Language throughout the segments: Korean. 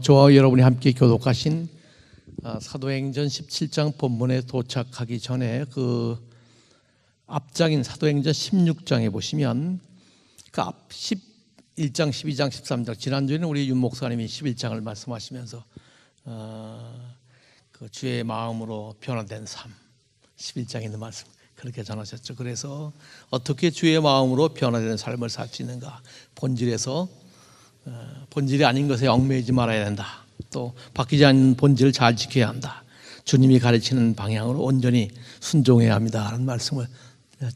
저와 여러분이 함께 교독하신 사도행전 17장 본문에 도착하기 전에 그 앞장인 사도행전 16장에 보시면 그 앞 11장, 12장, 13장 지난주에는 우리 윤 목사님이 11장을 말씀하시면서 그 주의 마음으로 변화된 삶 11장에 있는 말씀 그렇게 전하셨죠. 그래서 어떻게 주의 마음으로 변화된 삶을 살 수 있는가, 본질에서 본질이 아닌 것에 얽매이지 말아야 된다. 또 바뀌지 않는 본질을 잘 지켜야 한다. 주님이 가르치는 방향으로 온전히 순종해야 합니다 라는 말씀을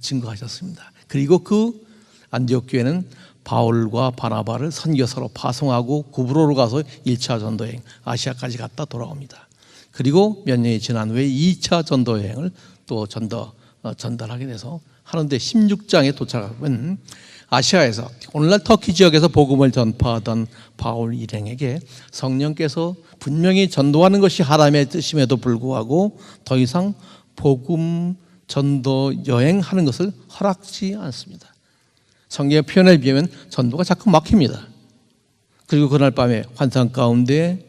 증거하셨습니다. 그리고 그 안디옥 교회는 바울과 바나바를 선교사로 파송하고 구브로로 가서 1차 전도여행 아시아까지 갔다 돌아옵니다. 그리고 몇 년이 지난 후에 2차 전도여행을 또 전달하게 돼서 하는데 16장에 도착하면 아시아에서 오늘날 터키 지역에서 복음을 전파하던 바울 일행에게 성령께서 분명히 전도하는 것이 하나님의 뜻임에도 불구하고 더 이상 복음 전도 여행하는 것을 허락지 않습니다. 성경의 표현에 비하면 전도가 자꾸 막힙니다. 그리고 그날 밤에 환상 가운데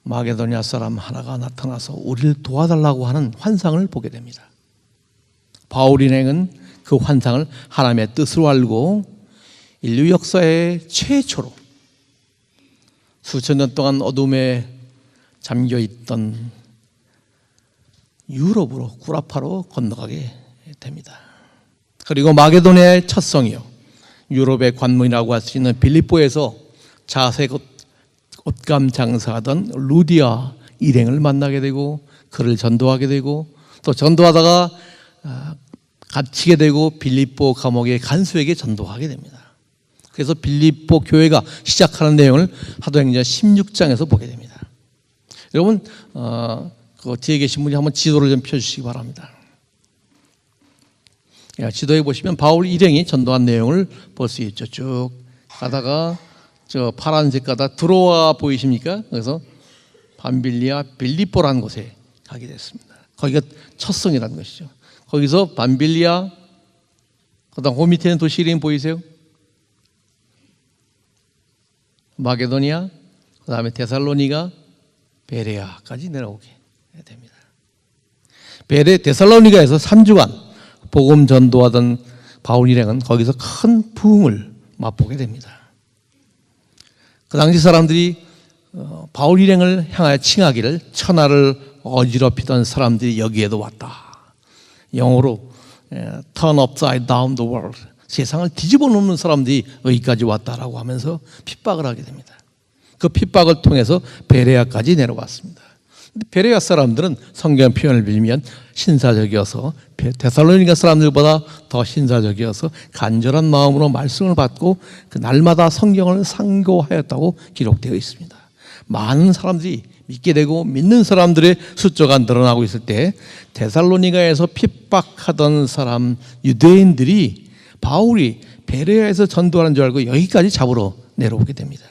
마게도니아 사람 하나가 나타나서 우리를 도와달라고 하는 환상을 보게 됩니다. 바울 일행은 그 환상을 하나님의 뜻으로 알고 인류 역사의 최초로 수천 년 동안 어둠에 잠겨있던 유럽으로 구라파로 건너가게 됩니다. 그리고 마게도니아의 첫 성이요, 유럽의 관문이라고 할 수 있는 빌립보에서 자색 옷감 장사하던 루디아 일행을 만나게 되고 그를 전도하게 되고 또 전도하다가 갇히게 되고 빌립보 감옥의 간수에게 전도하게 됩니다. 그래서 빌립보 교회가 시작하는 내용을 사도행전 16장에서 보게 됩니다. 여러분 그 뒤에 계신 분이 한번 지도를 좀 펴주시기 바랍니다. 지도에 보시면 바울 일행이 전도한 내용을 볼 수 있죠. 쭉 가다가 저 파란색 가다 들어와 보이십니까? 그래서 밤빌리아 빌립보라는 곳에 가게 됐습니다. 거기가 첫 성이라는 것이죠. 거기서 밤빌리아, 그다음 그 밑에는 도시 이름 보이세요? 마게도니아, 그 다음에 데살로니가, 베레아까지 내려오게 됩니다. 데살로니가에서 3주간 복음 전도하던 바울 일행은 거기서 큰 부흥을 맛보게 됩니다. 그 당시 사람들이 바울 일행을 향하여 칭하기를 천하를 어지럽히던 사람들이 여기에도 왔다. 영어로 turn upside down the world, 세상을 뒤집어 놓는 사람들이 여기까지 왔다라고 하면서 핍박을 하게 됩니다. 그 핍박을 통해서 베레아까지 내려왔습니다. 베레아 사람들은 성경 표현을 빌면 신사적이어서 데살로니가 사람들보다 더 신사적이어서 간절한 마음으로 말씀을 받고 그 날마다 성경을 상고하였다고 기록되어 있습니다. 많은 사람들이 믿게 되고 믿는 사람들의 숫자가 늘어나고 있을 때 데살로니가에서 핍박하던 사람 유대인들이 바울이 베레아에서 전도하는 줄 알고 여기까지 잡으러 내려오게 됩니다.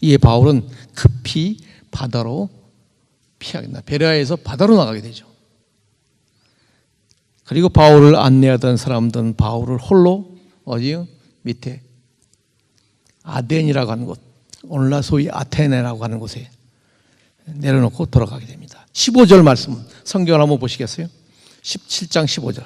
이에 바울은 급히 바다로 피하겠다. 베레아에서 바다로 나가게 되죠. 그리고 바울을 안내하던 사람들은 바울을 홀로 어디요? 밑에 아덴이라고 하는 곳, 오늘날 소위 아테네라고 하는 곳에 내려놓고 돌아가게 됩니다. 15절 말씀 성경을 한번 보시겠어요? 17장 15절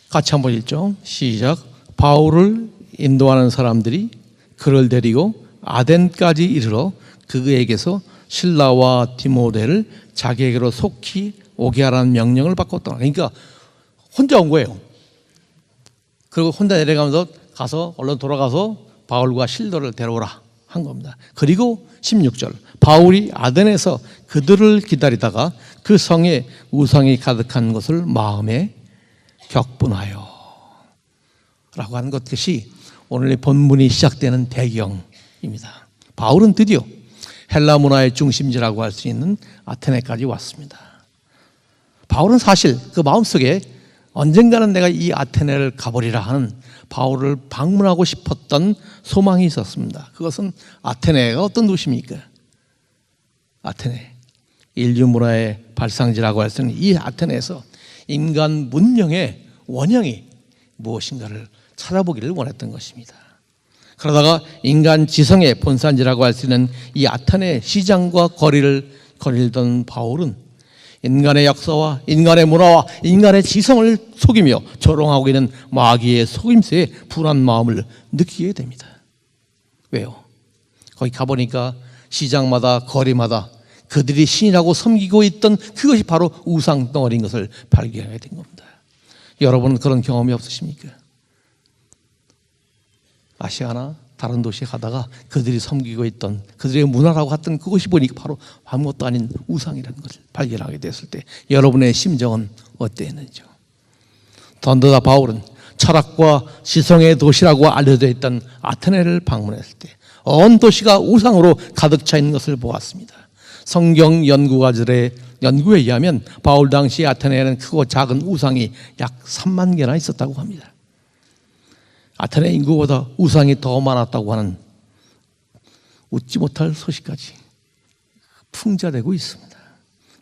같이 한번 읽죠. 시작. 바울을 인도하는 사람들이 그를 데리고 아덴까지 이르러 그에게서 실라와 디모데를 자기에게로 속히 오게 하라는 명령을 받고 떠나. 그러니까 혼자 온 거예요. 그리고 혼자 내려가면서 가서 얼른 돌아가서 바울과 실라를 데려오라 한 겁니다. 그리고 16절 바울이 아덴에서 그들을 기다리다가 그 성에 우상이 가득한 것을 마음에 격분하여 라고 하는 것이 오늘의 본문이 시작되는 배경입니다. 바울은 드디어 헬라 문화의 중심지라고 할 수 있는 아테네까지 왔습니다. 바울은 사실 그 마음속에 언젠가는 내가 이 아테네를 가보리라 하는 바울을 방문하고 싶었던 소망이 있었습니다. 그것은 아테네가 어떤 도시입니까? 아테네, 인류 문화의 발상지라고 할 수 있는 이 아테네에서 인간 문명의 원형이 무엇인가를 찾아보기를 원했던 것입니다. 그러다가 인간 지성의 본산지라고 할 수 있는 이 아테네 시장과 거리를 거닐던 바울은 인간의 역사와 인간의 문화와 인간의 지성을 속이며 조롱하고 있는 마귀의 속임수에 불안 마음을 느끼게 됩니다. 왜요? 거기 가보니까 시장마다 거리마다 그들이 신이라고 섬기고 있던 그것이 바로 우상 덩어리인 것을 발견하게 된 겁니다. 여러분은 그런 경험이 없으십니까? 아시아나 다른 도시에 가다가 그들이 섬기고 있던 그들의 문화라고 했던 그것이 보니까 바로 아무것도 아닌 우상이라는 것을 발견하게 됐을 때 여러분의 심정은 어땠는지요? 더군다나 바울은 철학과 지성의 도시라고 알려져 있던 아테네를 방문했을 때 온 도시가 우상으로 가득 차 있는 것을 보았습니다. 성경 연구가들의 연구에 의하면 바울 당시 아테네에는 크고 작은 우상이 약 3만 개나 있었다고 합니다. 아테네 인구보다 우상이 더 많았다고 하는 웃지 못할 소식까지 풍자되고 있습니다.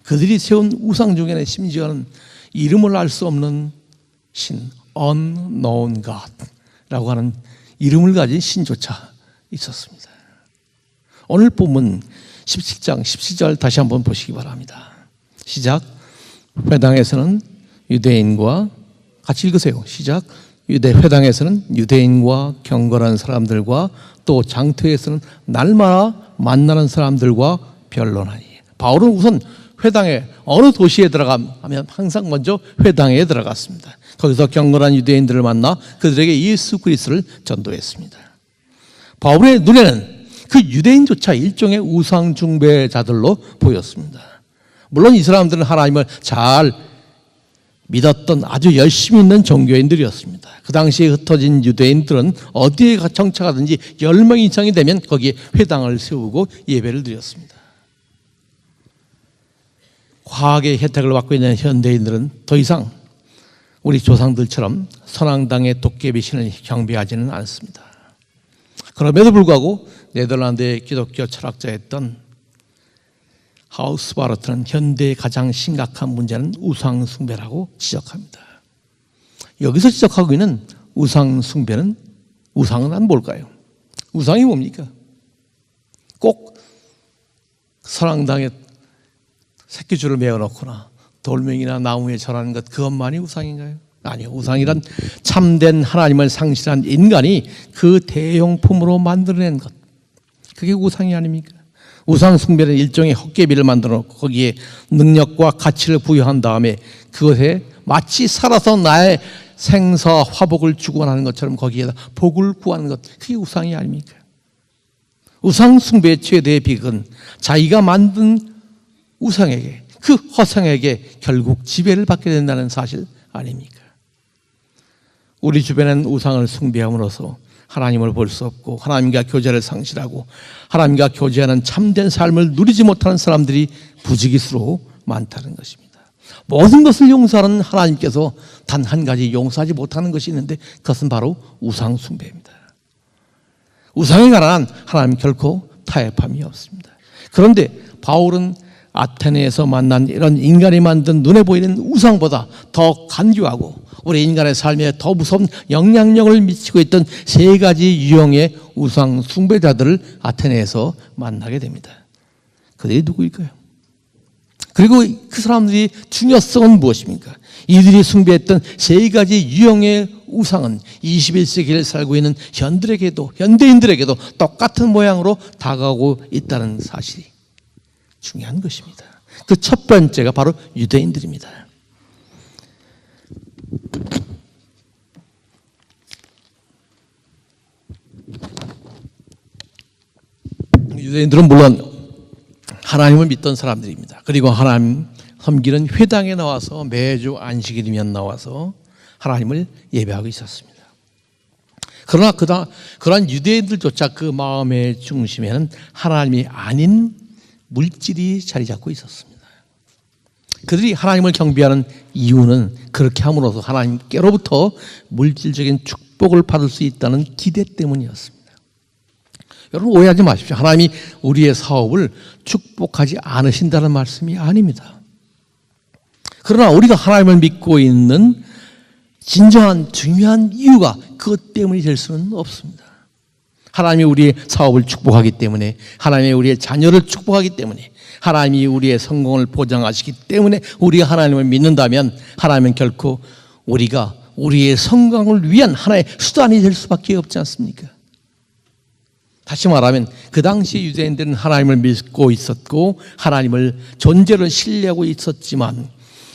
그들이 세운 우상 중에는 심지어는 이름을 알 수 없는 신, unknown God라고 하는 이름을 가진 신조차 있었습니다. 오늘 본문 17장 17절 다시 한번 보시기 바랍니다. 시작. 회당에서는 유대인과 같이 읽으세요. 시작. 회당에서는 유대인과 경건한 사람들과 또 장터에서는 날마다 만나는 사람들과 변론하니. 바울은 우선 회당에 어느 도시에 들어가면 항상 먼저 회당에 들어갔습니다. 거기서 경건한 유대인들을 만나 그들에게 예수 그리스도를 전도했습니다. 바울의 눈에는 그 유대인조차 일종의 우상 숭배자들로 보였습니다. 물론 이 사람들은 하나님을 잘 믿었던 아주 열심히 있는 종교인들이었습니다. 그 당시에 흩어진 유대인들은 어디에 정착하든지 10명 이상이 되면 거기에 회당을 세우고 예배를 드렸습니다. 과학의 혜택을 받고 있는 현대인들은 더 이상 우리 조상들처럼 선앙당의 도깨비 신을 경배하지는 않습니다. 그럼에도 불구하고 네덜란드의 기독교 철학자였던 하우스바르트는 현대의 가장 심각한 문제는 우상 숭배라고 지적합니다. 여기서 지적하고 있는 우상 숭배는 우상은 뭘까요? 우상이 뭡니까? 꼭 선앙당에 새끼줄을 메어놓거나 돌멩이나 나무에 절하는 것 그것만이 우상인가요? 아니요. 우상이란 참된 하나님을 상실한 인간이 그 대용품으로 만들어낸 것, 그게 우상이 아닙니까? 우상 숭배는 일종의 헛개비를 만들어 놓고 거기에 능력과 가치를 부여한 다음에 그것에 마치 살아서 나의 생사 화복을 주관하는 것처럼 거기에다 복을 구하는 것, 그게 우상이 아닙니까? 우상 숭배의 최대의 비극은 자기가 만든 우상에게, 그 허상에게 결국 지배를 받게 된다는 사실 아닙니까? 우리 주변엔 우상을 숭배함으로써 하나님을 볼 수 없고 하나님과 교제를 상실하고 하나님과 교제하는 참된 삶을 누리지 못하는 사람들이 부지기수로 많다는 것입니다. 모든 것을 용서하는 하나님께서 단 한 가지 용서하지 못하는 것이 있는데 그것은 바로 우상 숭배입니다. 우상에 관한 하나님 결코 타협함이 없습니다. 그런데 바울은 아테네에서 만난 이런 인간이 만든 눈에 보이는 우상보다 더 간교하고 우리 인간의 삶에 더 무서운 영향력을 미치고 있던 세 가지 유형의 우상 숭배자들을 아테네에서 만나게 됩니다. 그들이 누구일까요? 그리고 그 사람들이 중요성은 무엇입니까? 이들이 숭배했던 세 가지 유형의 우상은 21세기를 살고 있는 현대인들에게도 똑같은 모양으로 다가오고 있다는 사실이 중요한 것입니다. 그 첫 번째가 바로 유대인들입니다. 유대인들은 물론 하나님을 믿던 사람들입니다. 그리고 하나님 섬기는 회당에 나와서 매주 안식일이면 나와서 하나님을 예배하고 있었습니다. 그러나 그러한 유대인들조차 그 마음의 중심에는 하나님이 아닌 물질이 자리 잡고 있었습니다. 그들이 하나님을 경배하는 이유는 그렇게 함으로써 하나님께로부터 물질적인 축복을 받을 수 있다는 기대 때문이었습니다. 여러분 오해하지 마십시오. 하나님이 우리의 사업을 축복하지 않으신다는 말씀이 아닙니다. 그러나 우리가 하나님을 믿고 있는 진정한 중요한 이유가 그것 때문이 될 수는 없습니다. 하나님이 우리의 사업을 축복하기 때문에, 하나님이 우리의 자녀를 축복하기 때문에, 하나님이 우리의 성공을 보장하시기 때문에 우리가 하나님을 믿는다면 하나님은 결코 우리가 우리의 성공을 위한 하나의 수단이 될 수밖에 없지 않습니까? 다시 말하면 그 당시 유대인들은 하나님을 믿고 있었고 하나님을 존재를 신뢰하고 있었지만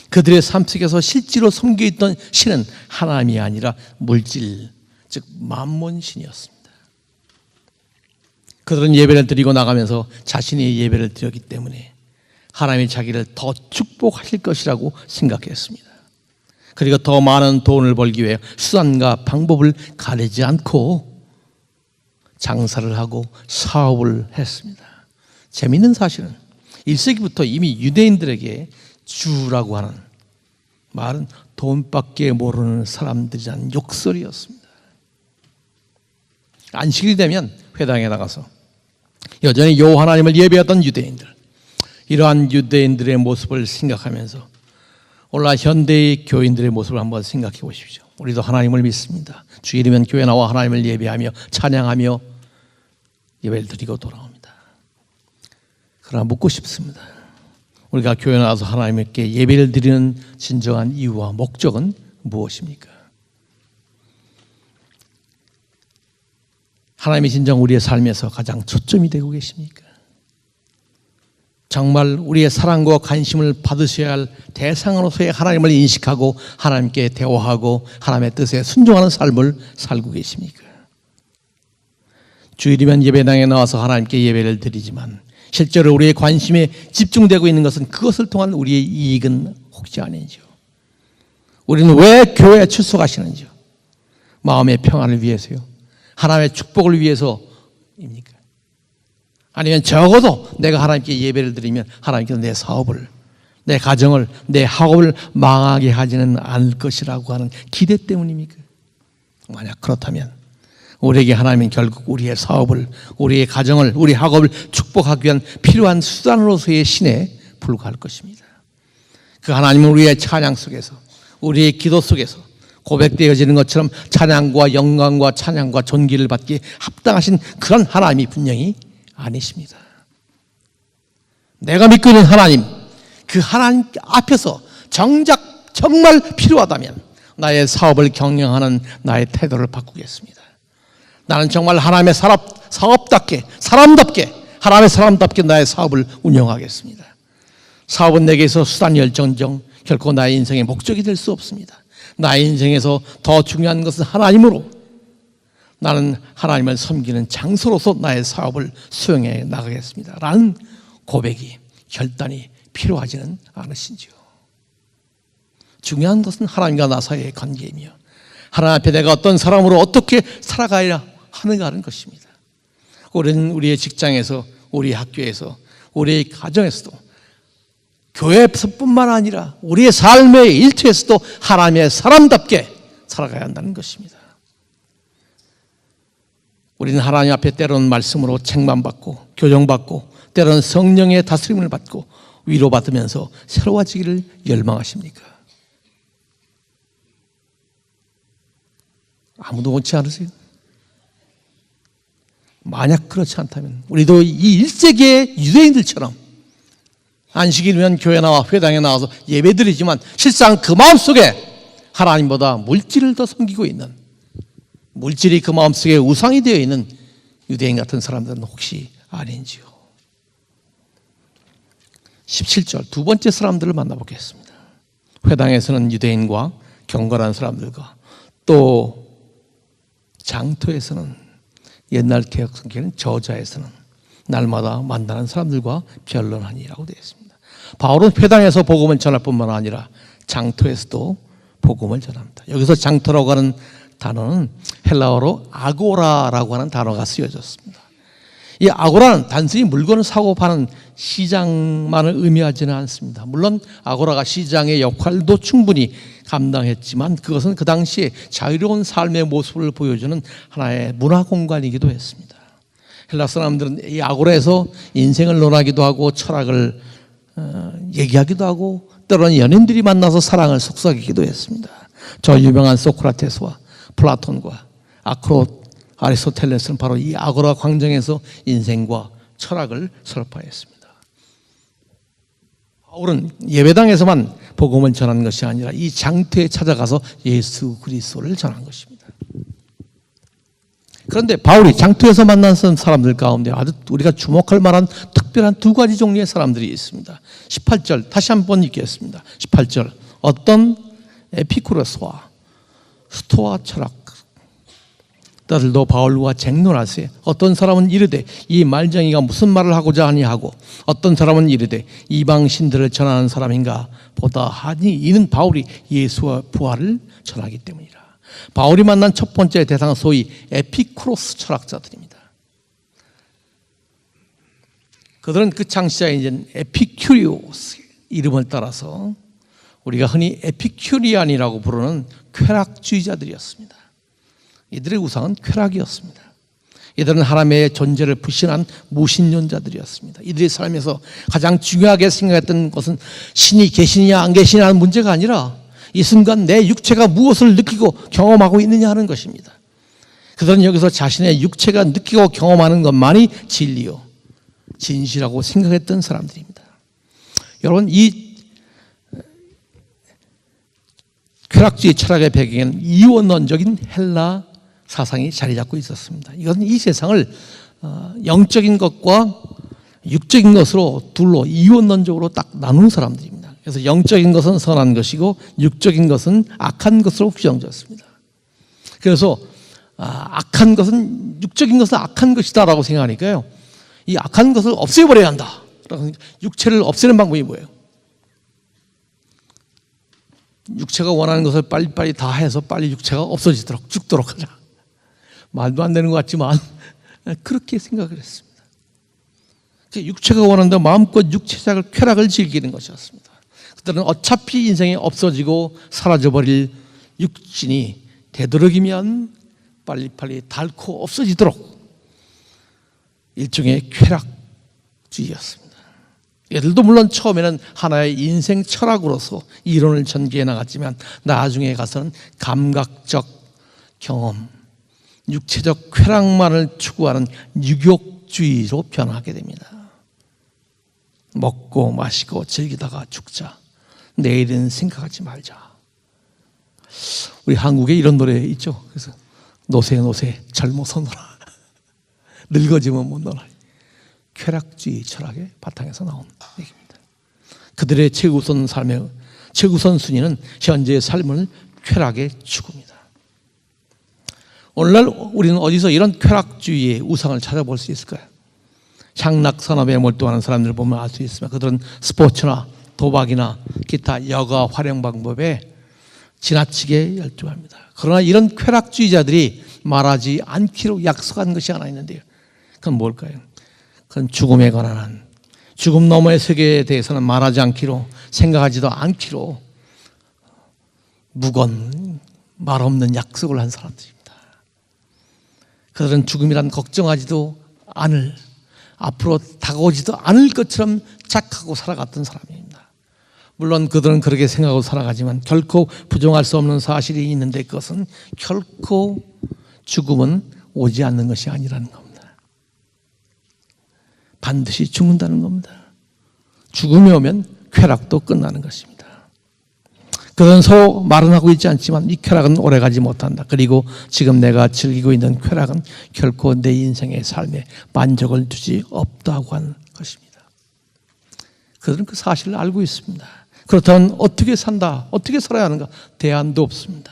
그들의 삶 속에서 실제로 섬겨있던 신은 하나님이 아니라 물질, 즉 만몬신이었습니다. 그들은 예배를 드리고 나가면서 자신의 예배를 드렸기 때문에 하나님이 자기를 더 축복하실 것이라고 생각했습니다. 그리고 더 많은 돈을 벌기 위해 수단과 방법을 가리지 않고 장사를 하고 사업을 했습니다. 재미있는 사실은 1세기부터 이미 유대인들에게 주라고 하는 말은 돈밖에 모르는 사람들이라는 욕설이었습니다. 안식일이 되면 회당에 나가서 여전히 여호와 하나님을 예배하던 유대인들, 이러한 유대인들의 모습을 생각하면서 오늘날 현대의 교인들의 모습을 한번 생각해 보십시오. 우리도 하나님을 믿습니다. 주일이면 교회 나와 하나님을 예배하며 찬양하며 예배를 드리고 돌아옵니다. 그러나 묻고 싶습니다. 우리가 교회 나와서 하나님께 예배를 드리는 진정한 이유와 목적은 무엇입니까? 하나님이 진정 우리의 삶에서 가장 초점이 되고 계십니까? 정말 우리의 사랑과 관심을 받으셔야 할 대상으로서의 하나님을 인식하고 하나님께 대화하고 하나님의 뜻에 순종하는 삶을 살고 계십니까? 주일이면 예배당에 나와서 하나님께 예배를 드리지만 실제로 우리의 관심에 집중되고 있는 것은 그것을 통한 우리의 이익은 혹시 아닌지요? 우리는 왜 교회에 출석하시는지요? 마음의 평안을 위해서요? 하나님의 축복을 위해서입니까? 아니면 적어도 내가 하나님께 예배를 드리면 하나님께서 내 사업을, 내 가정을, 내 학업을 망하게 하지는 않을 것이라고 하는 기대 때문입니까? 만약 그렇다면 우리에게 하나님은 결국 우리의 사업을, 우리의 가정을, 우리 학업을 축복하기 위한 필요한 수단으로서의 신에 불과할 것입니다. 그 하나님은 우리의 찬양 속에서, 우리의 기도 속에서 고백되어지는 것처럼 찬양과 영광과 찬양과 존귀를 받기에 합당하신 그런 하나님이 분명히 아니십니다. 내가 믿고 있는 하나님, 그 하나님 앞에서 정작 정말 필요하다면 나의 사업을 경영하는 나의 태도를 바꾸겠습니다. 나는 정말 하나님의 사업답게, 사람답게, 하나님의 사람답게 나의 사업을 운영하겠습니다. 사업은 내게서 수단이일정정 결코 나의 인생의 목적이 될 수 없습니다. 나의 인생에서 더 중요한 것은 하나님으로, 나는 하나님을 섬기는 장소로서 나의 사업을 수행해 나가겠습니다 라는 고백이, 결단이 필요하지는 않으신지요? 중요한 것은 하나님과 나 사이의 관계이며 하나님 앞에 내가 어떤 사람으로 어떻게 살아가야 하는가 하는 것입니다. 우리는 우리의 직장에서, 우리 학교에서, 우리의 가정에서도, 교회에서뿐만 아니라 우리의 삶의 일터에서도 하나님의 사람답게 살아가야 한다는 것입니다. 우리는 하나님 앞에 때로는 말씀으로 책망받고 교정받고 때로는 성령의 다스림을 받고 위로받으면서 새로워지기를 열망하십니까? 아무도 원치 않으세요? 만약 그렇지 않다면 우리도 이 1세기의 유대인들처럼 안식일이면 교회 나와 회당에 나와서 예배드리지만 실상 그 마음속에 하나님보다 물질을 더 섬기고 있는, 물질이 그 마음속에 우상이 되어 있는 유대인 같은 사람들은 혹시 아닌지요? 17절 두 번째 사람들을 만나보겠습니다. 회당에서는 유대인과 경건한 사람들과 또 장터에서는, 옛날 개혁 성경에는 저자에서는 날마다 만나는 사람들과 변론하니라고 되어 있습니다. 바울은 회당에서 복음을 전할 뿐만 아니라 장터에서도 복음을 전합니다. 여기서 장터라고 하는 단어는 헬라어로 아고라라고 하는 단어가 쓰여졌습니다. 이 아고라는 단순히 물건을 사고 파는 시장만을 의미하지는 않습니다. 물론 아고라가 시장의 역할도 충분히 감당했지만 그것은 그 당시에 자유로운 삶의 모습을 보여주는 하나의 문화 공간이기도 했습니다. 헬라 사람들은 이 아고라에서 인생을 논하기도 하고 철학을 얘기하기도 하고 때로는 연인들이 만나서 사랑을 속삭이기도 했습니다. 저 유명한 소크라테스와 플라톤과 아리스토텔레스는 바로 이 아고라 광장에서 인생과 철학을 설파했습니다. 바울은 예배당에서만 복음을 전한 것이 아니라 이 장터에 찾아가서 예수 그리스도를 전한 것입니다. 그런데 바울이 장터에서 만난 사람들 가운데 아주 우리가 주목할 만한 특별한 두 가지 종류의 사람들이 있습니다. 18절 다시 한번 읽겠습니다. 18절 어떤 에피쿠로스와 스토아 철학자들도 바울과 쟁론하세. 어떤 사람은 이르되 이 말쟁이가 무슨 말을 하고자 하니 하고, 어떤 사람은 이르되 이방 신들을 전하는 사람인가 보다 하니, 이는 바울이 예수와 부활을 전하기 때문이라. 바울이 만난 첫 번째 대상은 소위 에피쿠로스 철학자들입니다. 그들은 그 창시자인 에피큐리오스 이름을 따라서 우리가 흔히 에피큐리안이라고 부르는 쾌락주의자들이었습니다. 이들의 우상은 쾌락이었습니다. 이들은 하나님의 존재를 부신한 무신론자들이었습니다. 이들의 삶에서 가장 중요하게 생각했던 것은 신이 계시냐 안 계시냐는 문제가 아니라 이 순간 내 육체가 무엇을 느끼고 경험하고 있느냐 하는 것입니다. 그들은 여기서 자신의 육체가 느끼고 경험하는 것만이 진리요 진실하고 생각했던 사람들입니다. 여러분, 이 쾌락주의 철학의 배경에는 이원론적인 헬라 사상이 자리 잡고 있었습니다. 이것은 이 세상을 영적인 것과 육적인 것으로 둘로 이원론적으로 딱 나눈 사람들입니다. 그래서 영적인 것은 선한 것이고 육적인 것은 악한 것으로 규정졌습니다. 그래서 악한 것은, 육적인 것은 악한 것이다라고 생각하니까요, 이 악한 것을 없애버려야 한다. 육체를 없애는 방법이 뭐예요? 육체가 원하는 것을 빨리빨리 다 해서 빨리 육체가 없어지도록, 죽도록 하자. 말도 안 되는 것 같지만 그렇게 생각을 했습니다. 육체가 원한다 마음껏 육체적 쾌락을 즐기는 것이었습니다. 그들은 어차피 인생이 없어지고 사라져버릴 육신이 되도록이면 빨리빨리 닳고 없어지도록 일종의 쾌락주의였습니다. 얘들도 물론 처음에는 하나의 인생 철학으로서 이론을 전개해 나갔지만 나중에 가서는 감각적 경험, 육체적 쾌락만을 추구하는 유욕주의로 변하게 됩니다. 먹고 마시고 즐기다가 죽자. 내일은 생각하지 말자. 우리 한국에 이런 노래 있죠. 그래서 노세 젊어서 놀아. 늙어지면 못 놀아. 쾌락주의 철학의 바탕에서 나온 얘기입니다. 그들의 최우선 삶의 최우선 순위는 현재의 삶을 쾌락에 추구입니다. 오늘날 우리는 어디서 이런 쾌락주의의 우상을 찾아볼 수 있을까요? 향락 산업에 몰두하는 사람들을 보면 알 수 있습니다. 그들은 스포츠나 도박이나 기타 여가 활용 방법에 지나치게 열중합니다. 그러나 이런 쾌락주의자들이 말하지 않기로 약속한 것이 하나 있는데요. 그건 뭘까요? 그건 죽음에 관한 한, 죽음 너머의 세계에 대해서는 말하지 않기로, 생각하지도 않기로 무건 말 없는 약속을 한 사람들입니다. 그들은 죽음이란 걱정하지도 않을, 앞으로 다가오지도 않을 것처럼 착하고 살아갔던 사람입니다. 물론 그들은 그렇게 생각하고 살아가지만 결코 부정할 수 없는 사실이 있는데, 그것은 결코 죽음은 오지 않는 것이 아니라는 겁니다. 반드시 죽는다는 겁니다. 죽음이 오면 쾌락도 끝나는 것입니다. 그런 서로 말은 하고 있지 않지만 이 쾌락은 오래가지 못한다. 그리고 지금 내가 즐기고 있는 쾌락은 결코 내 인생의 삶에 만족을 주지 없다고 하는 것입니다. 그들은 그 사실을 알고 있습니다. 그렇다면 어떻게 산다, 어떻게 살아야 하는가? 대안도 없습니다.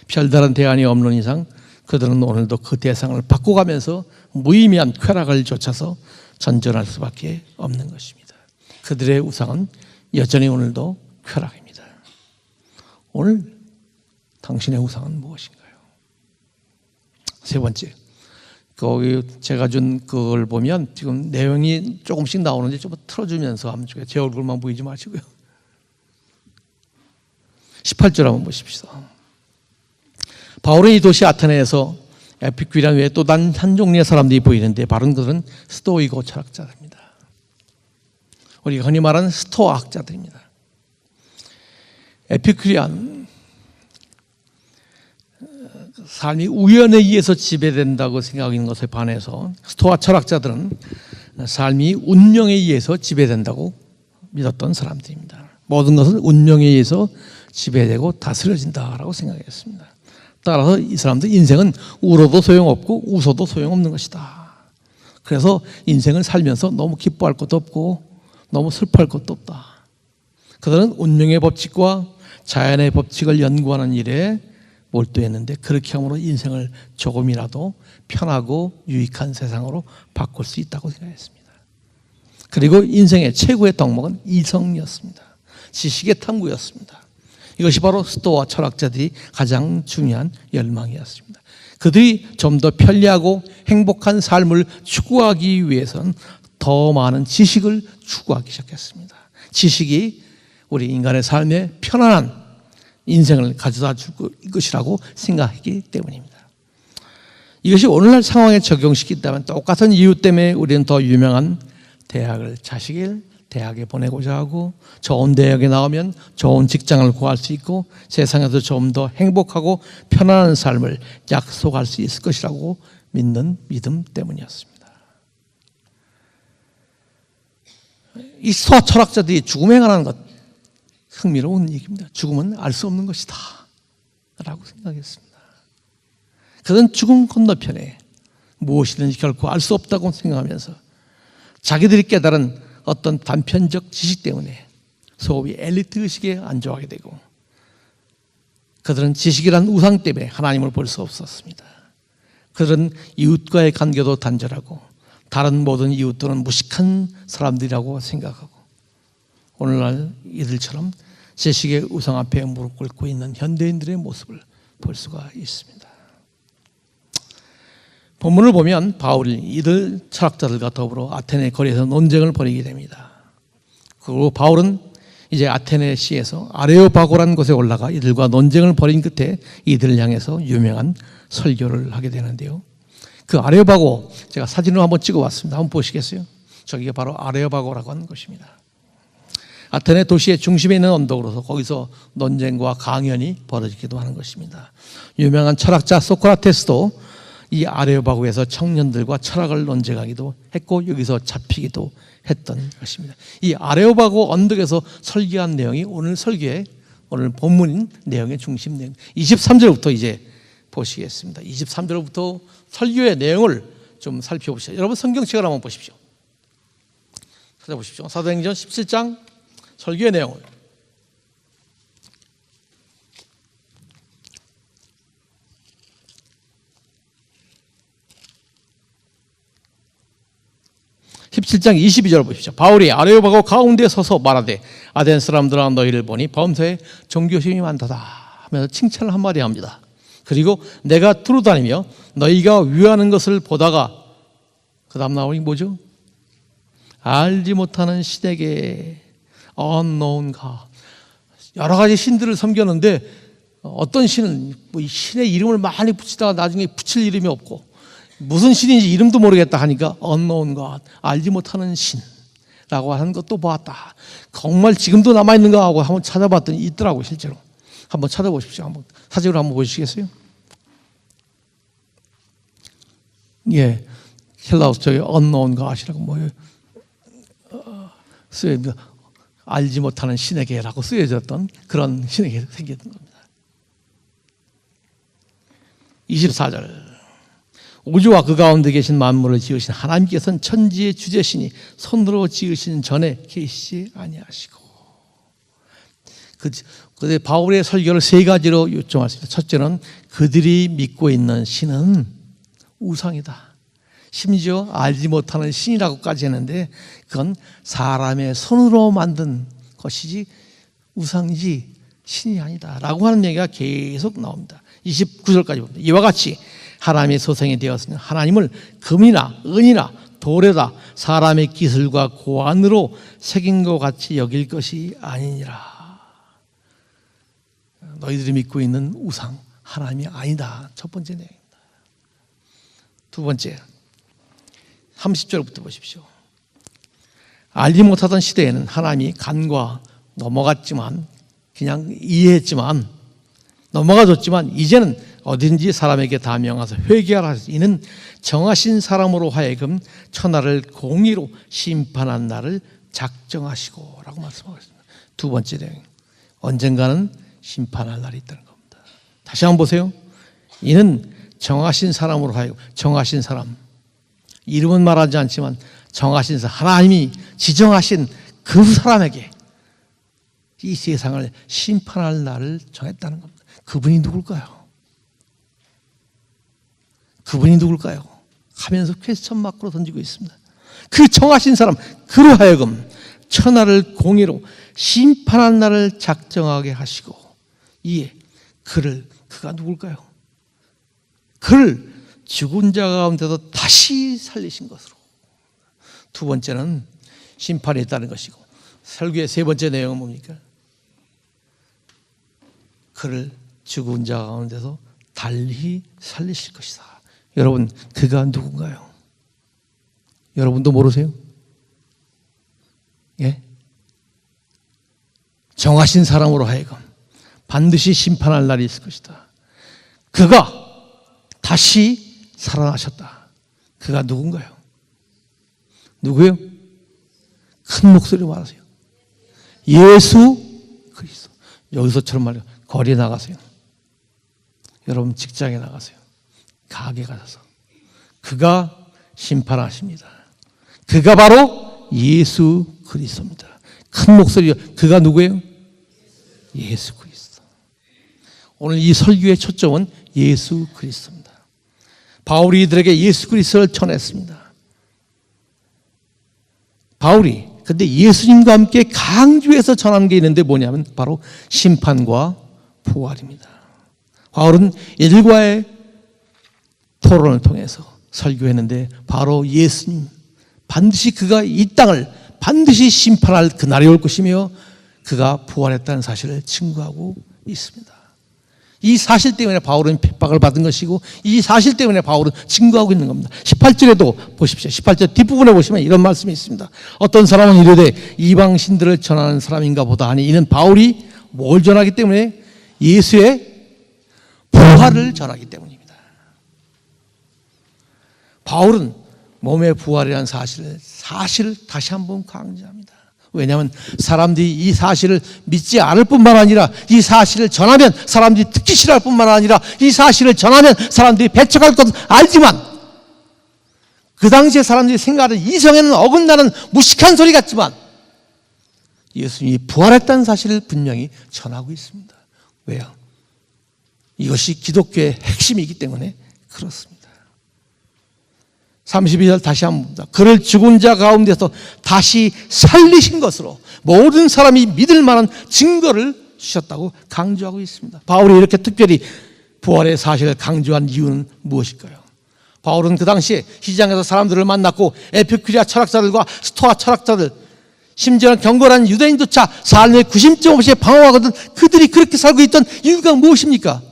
별다른 대안이 없는 이상 그들은 오늘도 그 대상을 바꿔가면서 무의미한 쾌락을 좇아서 전전할 수밖에 없는 것입니다. 그들의 우상은 여전히 오늘도 쾌락입니다. 오늘 당신의 우상은 무엇인가요? 세 번째, 거기 제가 준 그걸 보면 지금 내용이 조금씩 나오는데 좀 틀어주면서 한번 제 얼굴만 보이지 마시고요. 18절 한번 보십시오. 바울은 이 도시 아테네에서 에피큐리안 외에 또 단 한 종류의 사람들이 보이는데, 바로 그들은 스토이고 철학자들입니다. 우리가 흔히 말하는 스토아학자들입니다. 에피큐리안 삶이 우연에 의해서 지배된다고 생각하는 것에 반해서 스토아 철학자들은 삶이 운명에 의해서 지배된다고 믿었던 사람들입니다. 모든 것은 운명에 의해서 지배되고 다스려진다라고 생각했습니다. 따라서 이 사람들 인생은 울어도 소용없고 웃어도 소용없는 것이다. 그래서 인생을 살면서 너무 기뻐할 것도 없고 너무 슬퍼할 것도 없다. 그들은 운명의 법칙과 자연의 법칙을 연구하는 일에 몰두했는데 그렇게 함으로 인생을 조금이라도 편하고 유익한 세상으로 바꿀 수 있다고 생각했습니다. 그리고 인생의 최고의 덕목은 이성이었습니다. 지식의 탐구였습니다. 이것이 바로 스토아 철학자들이 가장 중요한 열망이었습니다. 그들이 좀 더 편리하고 행복한 삶을 추구하기 위해서는 더 많은 지식을 추구하기 시작했습니다. 지식이 우리 인간의 삶에 편안한 인생을 가져다 줄 것이라고 생각하기 때문입니다. 이것이 오늘날 상황에 적용시킨다면 똑같은 이유 때문에 우리는 더 유명한 대학을 자식을 대학에 보내고자 하고 좋은 대학에 나오면 좋은 직장을 구할 수 있고 세상에서 좀 더 행복하고 편안한 삶을 약속할 수 있을 것이라고 믿는 믿음 때문이었습니다. 이 스토아 철학자들이 죽음에 관한 것 흥미로운 얘기입니다. 죽음은 알 수 없는 것이다 라고 생각했습니다. 그들은 죽음 건너편에 무엇이든지 결코 알 수 없다고 생각하면서 자기들이 깨달은 어떤 단편적 지식 때문에 소위 엘리트 의식에 안주하게 되고 그들은 지식이란 우상 때문에 하나님을 볼 수 없었습니다. 그들은 이웃과의 관계도 단절하고 다른 모든 이웃들은 무식한 사람들이라고 생각하고 오늘날 이들처럼 지식의 우상 앞에 무릎 꿇고 있는 현대인들의 모습을 볼 수가 있습니다. 본문을 보면 바울이 이들 철학자들과 더불어 아테네 거리에서 논쟁을 벌이게 됩니다. 그리고 바울은 이제 아테네시에서 아레오바고라는 곳에 올라가 이들과 논쟁을 벌인 끝에 이들을 향해서 유명한 설교를 하게 되는데요. 그 아레오바고 제가 사진으로 한번 찍어봤습니다. 한번 보시겠어요? 저기가 바로 아레오바고라고 하는 것입니다. 아테네 도시의 중심에 있는 언덕으로서 거기서 논쟁과 강연이 벌어지기도 하는 것입니다. 유명한 철학자 소크라테스도 이 아레오바고에서 청년들과 철학을 논쟁하기도 했고 여기서 잡히기도 했던 것입니다. 이 아레오바고 언덕에서 설교한 내용이 오늘 설교의 오늘 본문인 내용의 중심 내용 23절부터 이제 보시겠습니다. 23절부터 설교의 내용을 좀 살펴보시죠. 여러분 성경책을 한번 보십시오. 찾아보십시오. 사도행전 17장 설교의 내용을 17장 22절 보십시오. 바울이 아레오바고 가운데 서서 말하되 아덴 사람들아 너희를 보니 범사에 종교심이 많다다 하면서 칭찬을 한마디 합니다. 그리고 내가 두루다니며 너희가 위하는 것을 보다가 그 다음 나오니 뭐죠? 알지 못하는 신에게 unknown God 여러 가지 신들을 섬겼는데 어떤 신은 뭐 신의 이름을 많이 붙이다가 나중에 붙일 이름이 없고 무슨 신인지 이름도 모르겠다 하니까 unknown God 알지 못하는 신라고 하는 것도 보았다. 정말 지금도 남아있는가 하고 한번 찾아봤더니 있더라고요. 실제로 한번 찾아보십시오. 한번 사진으로 한번 보시겠어요? 예, 헬라우스 저기 unknown God이라고 뭐예요? 쓰여집니다. 알지 못하는 신에게라고 쓰여졌던 그런 신에게 생겼던 겁니다. 24절 우주와 그 가운데 계신 만물을 지으신 하나님께서는 천지의 주제시니 손으로 지으신 전에 계시지 아니하시고 그 바울의 설교를 세 가지로 요청했습니다. 첫째는 그들이 믿고 있는 신은 우상이다. 심지어 알지 못하는 신이라고까지 했는데 그건 사람의 손으로 만든 것이지 우상이지 신이 아니다 라고 하는 얘기가 계속 나옵니다. 29절까지 봅니다. 이와 같이 하나님의 소생이 되었으니 하나님을 금이나 은이나 돌에다 사람의 기술과 고안으로 새긴 것 같이 여길 것이 아니니라. 너희들이 믿고 있는 우상 하나님이 아니다. 첫 번째 내용입니다. 두 번째 30절부터 보십시오. 알지 못하던 시대에는 하나님이 간과 넘어갔지만 그냥 이해했지만 넘어가줬지만 이제는 어딘지 사람에게 다 명하사 회개하라 하소서. 이는 정하신 사람으로 하여금 천하를 공의로 심판한 날을 작정하시고 라고 말씀하고 있습니다. 두 번째 내용, 언젠가는 심판할 날이 있다는 겁니다. 다시 한번 보세요. 이는 정하신 사람으로 하여금, 정하신 사람, 이름은 말하지 않지만 정하신 사람, 하나님이 지정하신 그 사람에게 이 세상을 심판할 날을 정했다는 겁니다. 그분이 누굴까요? 그분이 누굴까요? 하면서 퀘스천 마크로 던지고 있습니다. 그 정하신 사람, 그로 하여금 천하를 공의로 심판한 날을 작정하게 하시고, 이에 그가 누굴까요? 그를 죽은 자 가운데서 다시 살리신 것으로. 두 번째는 심판이 있다는 것이고, 설교의 세 번째 내용은 뭡니까? 그를 죽은 자 가운데서 달리 살리실 것이다. 여러분, 그가 누군가요? 여러분도 모르세요? 예? 정하신 사람으로 하여금 반드시 심판할 날이 있을 것이다. 그가 다시 살아나셨다. 그가 누군가요? 누구요? 큰 목소리로 말하세요. 예수 그리스도. 여기서처럼 말해요. 거리에 나가세요. 여러분 직장에 나가세요. 가게 가셔서 그가 심판하십니다. 그가 바로 예수 그리스도입니다. 큰 목소리로 그가 누구예요? 예수 그리스도. 오늘 이 설교의 초점은 예수 그리스도입니다. 바울이 이들에게 예수 그리스도를 전했습니다. 바울이 근데 예수님과 함께 강조해서 전한 게 있는데 뭐냐면 바로 심판과 부활입니다. 바울은 이들과의 토론을 통해서 설교했는데 바로 예수님, 반드시 그가 이 땅을 반드시 심판할 그날이 올 것이며 그가 부활했다는 사실을 증거하고 있습니다. 이 사실 때문에 바울은 핍박을 받은 것이고 이 사실 때문에 바울은 증거하고 있는 겁니다. 18절에도 보십시오. 18절 뒷부분에 보시면 이런 말씀이 있습니다. 어떤 사람은 이르되 이방신들을 전하는 사람인가 보다 하니 이는 바울이 뭘 전하기 때문에? 예수의 부활을 전하기 때문입니다. 바울은 몸의 부활이라는 사실을 다시 한번 강조합니다. 왜냐하면 사람들이 이 사실을 믿지 않을 뿐만 아니라 이 사실을 전하면 사람들이 듣기 싫어할 뿐만 아니라 이 사실을 전하면 사람들이 배척할 것을 알지만 그 당시에 사람들이 생각하는 이성에는 어긋나는 무식한 소리 같지만 예수님이 부활했다는 사실을 분명히 전하고 있습니다. 왜요? 이것이 기독교의 핵심이기 때문에 그렇습니다. 32절 다시 한번 봅니다. 그를 죽은 자 가운데서 다시 살리신 것으로 모든 사람이 믿을 만한 증거를 주셨다고 강조하고 있습니다. 바울이 이렇게 특별히 부활의 사실을 강조한 이유는 무엇일까요? 바울은 그 당시에 시장에서 사람들을 만났고 에피쿠리아 철학자들과 스토아 철학자들, 심지어는 경건한 유대인조차 삶의 구심점 없이 방황하거든 그들이 그렇게 살고 있던 이유가 무엇입니까?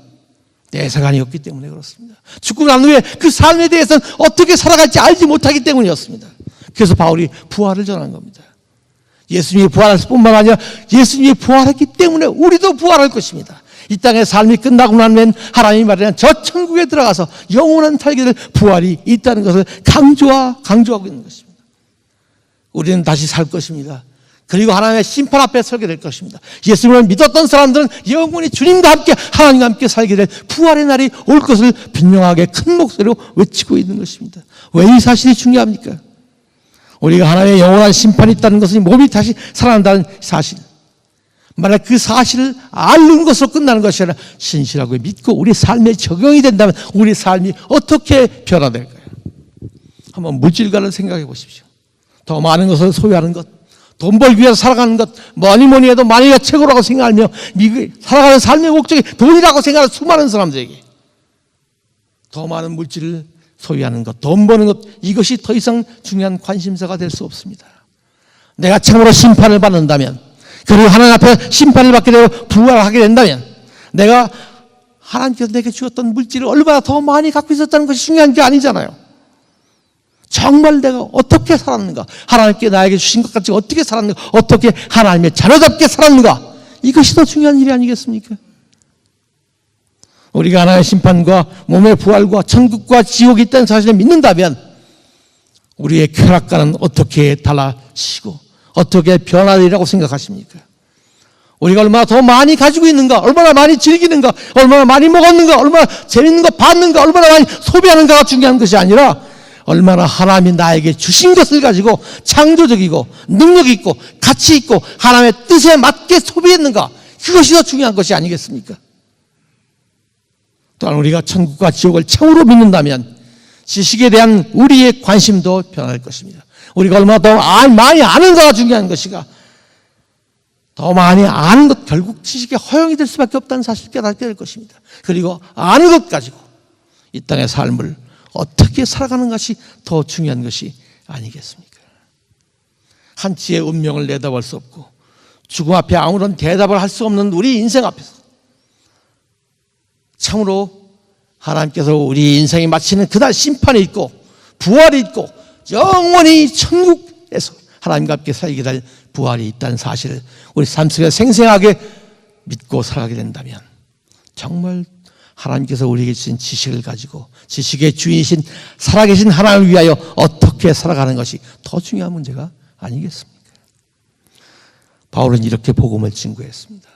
내사관이 없기 때문에 그렇습니다. 죽고 난 후에 그 삶에 대해서는 어떻게 살아갈지 알지 못하기 때문이었습니다. 그래서 바울이 부활을 전한 겁니다. 예수님이 부활했을 뿐만 아니라 예수님이 부활했기 때문에 우리도 부활할 것입니다. 이 땅의 삶이 끝나고 나면 하나님이 말하는 저 천국에 들어가서 영원한 살기를 부활이 있다는 것을 강조하고 있는 것입니다. 우리는 다시 살 것입니다. 그리고 하나님의 심판 앞에 서게 될 것입니다. 예수님을 믿었던 사람들은 영원히 주님과 함께 하나님과 함께 살게 될 부활의 날이 올 것을 분명하게 큰 목소리로 외치고 있는 것입니다. 왜 이 사실이 중요합니까? 우리가 하나님의 영원한 심판이 있다는 것은 몸이 다시 살아난다는 사실, 만약 그 사실을 아는 것으로 끝나는 것이 아니라 신실하고 믿고 우리 삶에 적용이 된다면 우리 삶이 어떻게 변화될까요? 한번 물질과를 생각해 보십시오. 더 많은 것을 소유하는 것, 돈 벌기 위해서 살아가는 것, 뭐니 해도 만일이 최고라고 생각하며 살아가는 삶의 목적이 돈이라고 생각하는 수많은 사람들에게 더 많은 물질을 소유하는 것, 돈 버는 것, 이것이 더 이상 중요한 관심사가 될 수 없습니다. 내가 참으로 심판을 받는다면, 그리고 하나님 앞에 심판을 받게 되고 부활하게 된다면 내가 하나님께서 내게 주었던 물질을 얼마나 더 많이 갖고 있었다는 것이 중요한 게 아니잖아요. 정말 내가 어떻게 살았는가, 하나님께 나에게 주신 것 같이 어떻게 살았는가, 어떻게 하나님의 자녀답게 살았는가, 이것이 더 중요한 일이 아니겠습니까? 우리가 하나님의 심판과 몸의 부활과 천국과 지옥이 있다는 사실을 믿는다면 우리의 쾌락과는 어떻게 달라지고 어떻게 변화되리라고 생각하십니까? 우리가 얼마나 더 많이 가지고 있는가, 얼마나 많이 즐기는가, 얼마나 많이 먹었는가, 얼마나 재밌는 거 봤는가, 얼마나 많이 소비하는가가 중요한 것이 아니라 얼마나 하나님이 나에게 주신 것을 가지고 창조적이고 능력 있고 가치 있고 하나님의 뜻에 맞게 소비했는가, 그것이 더 중요한 것이 아니겠습니까? 또한 우리가 천국과 지옥을 참으로 믿는다면 지식에 대한 우리의 관심도 변할 것입니다. 우리가 얼마나 더 많이 아는가가 중요한 것이가, 더 많이 아는 것, 결국 지식의 허용이 될 수밖에 없다는 사실을 깨닫게 될 것입니다. 그리고 아는 것 가지고 이 땅의 삶을 어떻게 살아가는 것이 더 중요한 것이 아니겠습니까? 한치의 운명을 내다볼 수 없고 죽음 앞에 아무런 대답을 할 수 없는 우리 인생 앞에서 참으로 하나님께서 우리 인생이 마치는 그날 심판이 있고 부활이 있고 영원히 천국에서 하나님과 함께 살게 될 부활이 있다는 사실을 우리 삶 속에 생생하게 믿고 살아가게 된다면 정말 하나님께서 우리에게 주신 지식을 가지고 지식의 주인이신 살아계신 하나님을 위하여 어떻게 살아가는 것이 더 중요한 문제가 아니겠습니까? 바울은 이렇게 복음을 증거했습니다.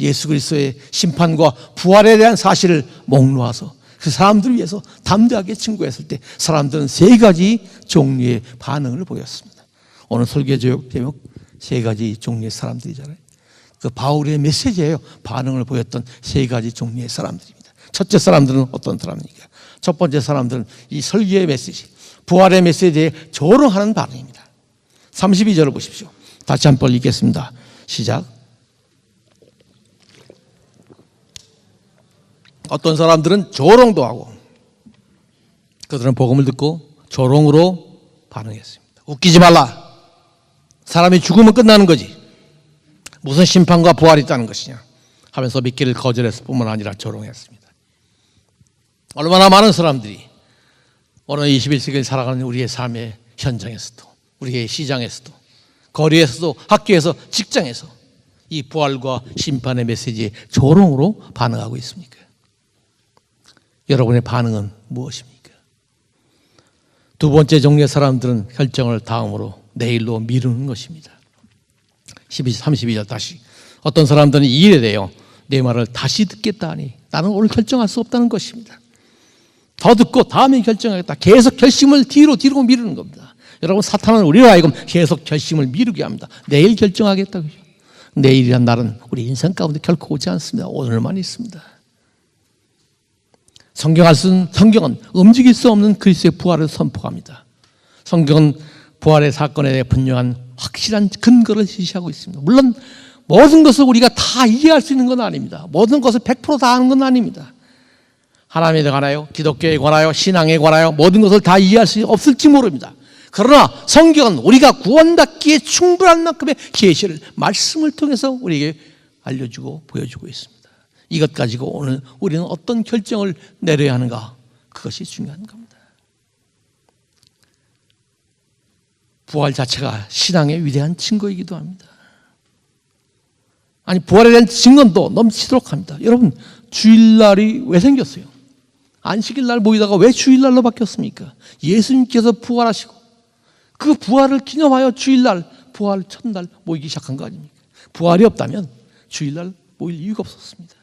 예수 그리스도의 심판과 부활에 대한 사실을 목놓아서 그 사람들을 위해서 담대하게 증거했을 때 사람들은 세 가지 종류의 반응을 보였습니다. 오늘 설교 제목 세 가지 종류의 사람들이잖아요. 그 바울의 메시지예요. 반응을 보였던 세 가지 종류의 사람들입니다. 첫째 사람들은 어떤 사람입니까? 첫 번째 사람들은 이 설교의 메시지, 부활의 메시지에 조롱하는 반응입니다. 32절을 보십시오. 다시 한번 읽겠습니다. 시작. 어떤 사람들은 조롱도 하고 그들은 복음을 듣고 조롱으로 반응했습니다. 웃기지 말라. 사람이 죽으면 끝나는 거지. 무슨 심판과 부활이 있다는 것이냐 하면서 믿기를 거절했을 뿐만 아니라 조롱했습니다. 얼마나 많은 사람들이 오늘 21세기를 살아가는 우리의 삶의 현장에서도 우리의 시장에서도 거리에서도 학교에서 직장에서 이 부활과 심판의 메시지에 조롱으로 반응하고 있습니까? 여러분의 반응은 무엇입니까? 두 번째 종류의 사람들은 결정을 다음으로 내일로 미루는 것입니다. 32절 다시. 어떤 사람들은 이 일에 대해 내 말을 다시 듣겠다 하니 나는 오늘 결정할 수 없다는 것입니다. 더 듣고 다음에 결정하겠다. 계속 결심을 뒤로 미루는 겁니다. 여러분, 사탄은 우리로 하여금 계속 결심을 미루게 합니다. 내일 결정하겠다. 내일이란 날은 우리 인생 가운데 결코 오지 않습니다. 오늘만 있습니다. 성경은 움직일 수 없는 그리스도의 부활을 선포합니다. 성경은 부활의 사건에 대해 분명한 확실한 근거를 제시하고 있습니다. 물론 모든 것을 우리가 다 이해할 수 있는 건 아닙니다. 모든 것을 100% 다 아는 건 아닙니다. 하나님에 관하여, 기독교에 관하여, 신앙에 관하여 모든 것을 다 이해할 수 없을지 모릅니다. 그러나 성경은 우리가 구원받기에 충분한 만큼의 계시를 말씀을 통해서 우리에게 알려주고 보여주고 있습니다. 이것 가지고 오늘 우리는 어떤 결정을 내려야 하는가, 그것이 중요한 겁니다. 부활 자체가 신앙의 위대한 증거이기도 합니다. 아니, 부활에 대한 증언도 넘치도록 합니다. 여러분, 주일날이 왜 생겼어요? 안식일날 모이다가 왜 주일날로 바뀌었습니까? 예수님께서 부활하시고 그 부활을 기념하여 주일날, 부활 첫날 모이기 시작한 거 아닙니까? 부활이 없다면 주일날 모일 이유가 없었습니다.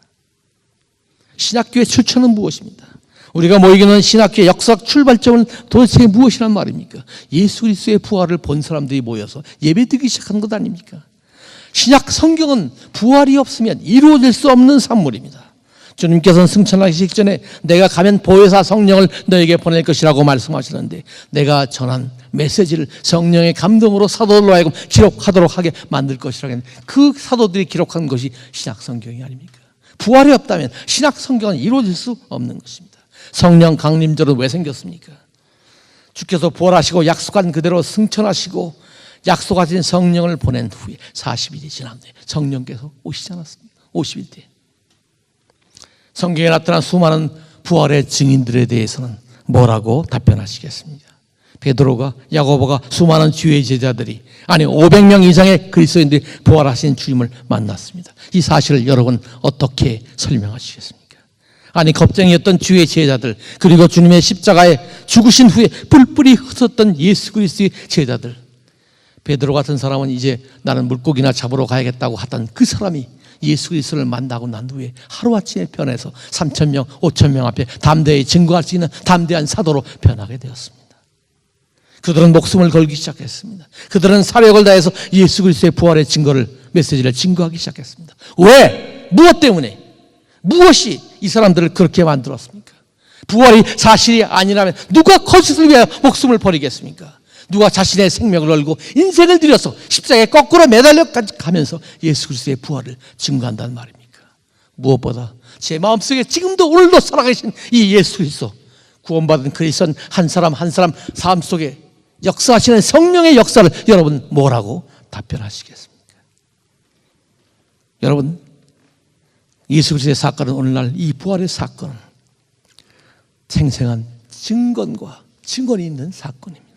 신학교의 출처는 무엇입니다? 우리가 모이기는 신학교의 역사적 출발점은 도대체 무엇이란 말입니까? 예수 그리스도의 부활을 본 사람들이 모여서 예배드리기 시작한 것 아닙니까? 신약 성경은 부활이 없으면 이루어질 수 없는 산물입니다. 주님께서는 승천하시기 전에 내가 가면 보혜사 성령을 너에게 보낼 것이라고 말씀하시는데, 내가 전한 메시지를 성령의 감동으로 사도들로 하여금 기록하도록 하게 만들 것이라고 했는데, 그 사도들이 기록한 것이 신약 성경이 아닙니까? 부활이 없다면 신약 성경은 이루어질 수 없는 것입니다. 성령 강림절은 왜 생겼습니까? 주께서 부활하시고 약속한 그대로 승천하시고 약속하신 성령을 보낸 후에 40일이 지난 뒤에 성령께서 오시지 않았습니까? 50일 뒤에. 성경에 나타난 수많은 부활의 증인들에 대해서는 뭐라고 답변하시겠습니까? 베드로가, 야고보가, 수많은 주의 제자들이, 아니 500명 이상의 그리스도인들이 부활하신 주님을 만났습니다. 이 사실을 여러분 어떻게 설명하시겠습니까? 아니 겁쟁이였던 주의 제자들, 그리고 주님의 십자가에 죽으신 후에 뿔뿔이 흩었던 예수 그리스도의 제자들, 베드로 같은 사람은 이제 나는 물고기나 잡으러 가야겠다고 하던 그 사람이 예수 그리스도를 만나고 난 후에 하루아침에 변해서 3,000명, 5,000명 앞에 담대히 증거할 수 있는 담대한 사도로 변하게 되었습니다. 그들은 목숨을 걸기 시작했습니다. 그들은 사력을 다해서 예수 그리스도의 부활의 증거를, 메시지를 증거하기 시작했습니다. 왜? 무엇 때문에? 무엇이 이 사람들을 그렇게 만들었습니까? 부활이 사실이 아니라면 누가 거짓을 위하여 목숨을 버리겠습니까? 누가 자신의 생명을 걸고 인생을 들여서 십자가에 거꾸로 매달려 가면서 예수 그리스도의 부활을 증거한다는 말입니까? 무엇보다 제 마음속에 지금도 오늘도 살아계신 이 예수 그리스도, 구원받은 그리스도는 한 사람 한 사람 삶 속에 역사하시는 성령의 역사를 여러분 뭐라고 답변하시겠습니까? 여러분, 예수 그리스도의 사건은 오늘날 이 부활의 사건은 생생한 증거과 증언이 있는 사건입니다.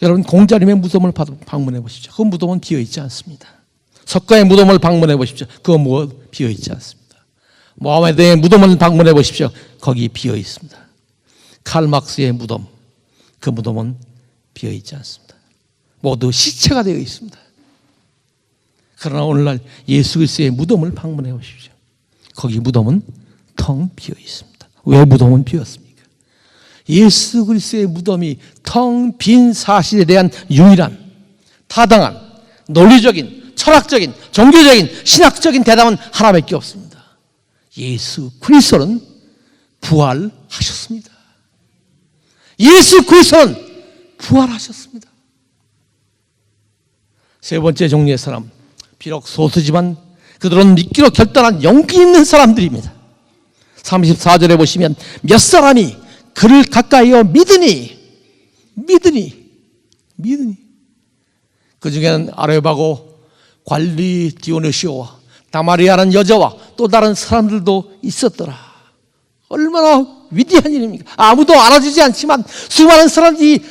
여러분, 공자님의 무덤을 방문해 보십시오. 그 무덤은 비어있지 않습니다. 석가의 무덤을 방문해 보십시오. 그거 비어있지 않습니다. 모하메드의 무덤을 방문해 보십시오. 거기 비어있습니다. 칼막스의 무덤, 그 무덤은 비어있지 않습니다. 모두 시체가 되어 있습니다. 그러나 오늘날 예수 그리스도의 무덤을 방문해 보십시오. 거기 무덤은 텅 비어 있습니다. 왜 무덤은 비었습니까? 예수 그리스도의 무덤이 텅 빈 사실에 대한 유일한, 타당한, 논리적인, 철학적인, 종교적인, 신학적인 대답은 하나밖에 없습니다. 예수 그리스도는 부활하셨습니다. 예수 그리스도는 부활하셨습니다. 세 번째 종류의 사람, 비록 소수지만 그들은 믿기로 결단한 용기 있는 사람들입니다. 34절에 보시면 몇 사람이 그를 가까이어 믿으니 그 중에는 아레오바고 관리 디오누시오와 다마리아라는 여자와 또 다른 사람들도 있었더라. 얼마나 위대한 일입니까? 아무도 알아주지 않지만 수많은 사람들이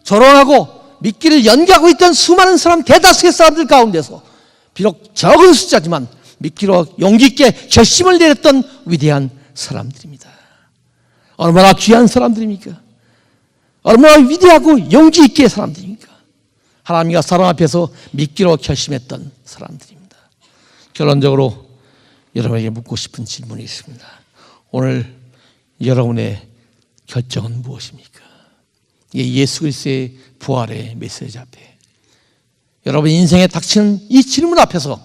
조롱하고 믿기를 연기하고 있던 수많은 사람, 대다수의 사람들 가운데서 비록 적은 숫자지만 믿기로 용기 있게 결심을 내렸던 위대한 사람들입니다. 얼마나 귀한 사람들입니까? 얼마나 위대하고 용기 있게 사람들입니까? 하나님과 사람 앞에서 믿기로 결심했던 사람들입니다. 결론적으로 여러분에게 묻고 싶은 질문이 있습니다. 오늘 여러분의 결정은 무엇입니까? 예수 그리스도의 부활의 메시지 앞에, 여러분 인생에 닥치는 이 질문 앞에서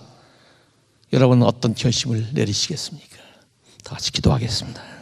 여러분은 어떤 결심을 내리시겠습니까? 다 같이 기도하겠습니다.